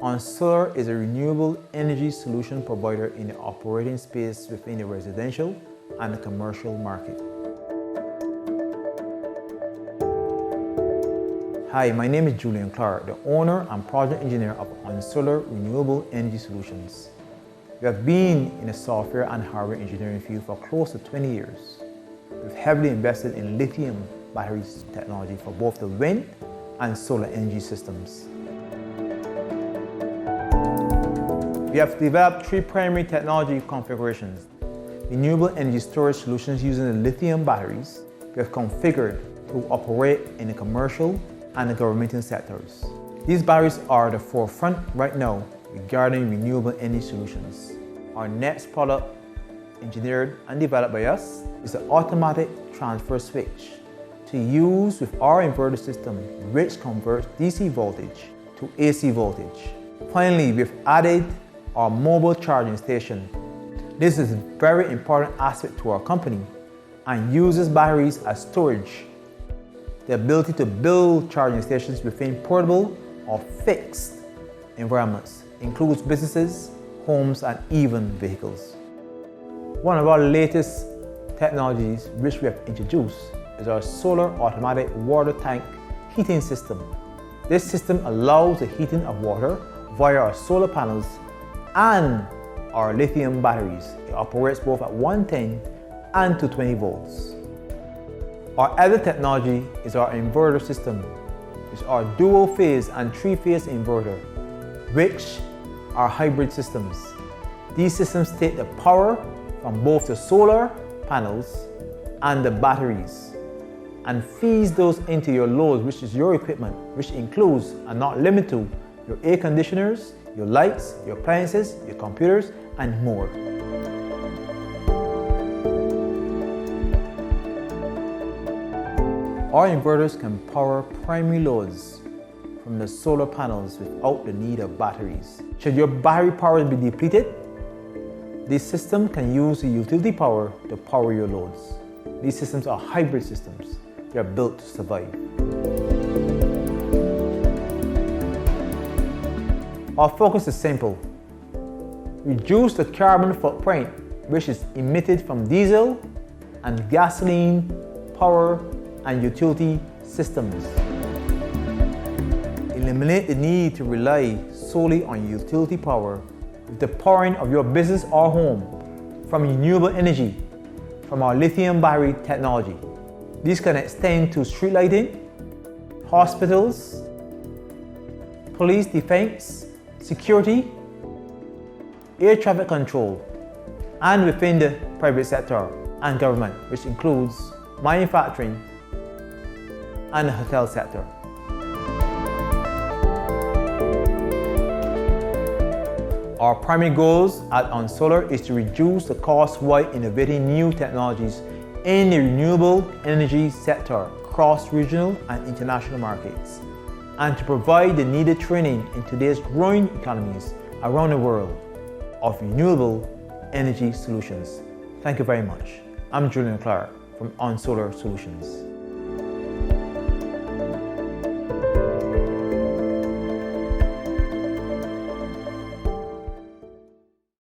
OnSolar is a renewable energy solution provider in the operating space within the residential and the commercial market. Hi, my name is Julian Clark, the owner and project engineer of OnSolar Renewable Energy Solutions. We have been in the software and hardware engineering field for close to 20 years. We've heavily invested in lithium batteries technology for both the wind and solar energy systems. We have developed three primary technology configurations. Renewable energy storage solutions using the lithium batteries we have configured to operate in the commercial and the governmental sectors. These batteries are the forefront right now regarding renewable energy solutions. Our next product, engineered and developed by us, is the automatic transfer switch to use with our inverter system, which converts DC voltage to AC voltage. Finally, we've added our mobile charging station. This is a very important aspect to our company and uses batteries as storage. The ability to build charging stations within portable or fixed environments includes businesses, homes, and even vehicles. One of our latest technologies which we have introduced is our solar automatic water tank heating system. This system allows the heating of water via our solar panels and our lithium batteries. It operates both at 110 and 220 volts. Our other technology is our inverter system, which is our dual phase and three-phase inverter, which are hybrid systems. These systems take the power from both the solar panels and the batteries and feeds those into your loads, which is your equipment, which includes and not limited to your air conditioners, your lights, your appliances, your computers, and more. Our inverters can power primary loads from the solar panels without the need of batteries. Should your battery power be depleted, this system can use the utility power to power your loads. These systems are hybrid systems. They are built to survive. Our focus is simple. Reduce the carbon footprint which is emitted from diesel and gasoline, power, and utility systems. Eliminate the need to rely solely on utility power with the powering of your business or home from renewable energy from our lithium battery technology. These can extend to street lighting, hospitals, police defense, security, air traffic control, and within the private sector and government, which includes manufacturing and the hotel sector. Our primary goals at OnSolar is to reduce the cost while innovating new technologies in the renewable energy sector across regional and international markets, and to provide the needed training in today's growing economies around the world of renewable energy solutions. Thank you very much. I'm Julian Clark from OnSolarSolutions.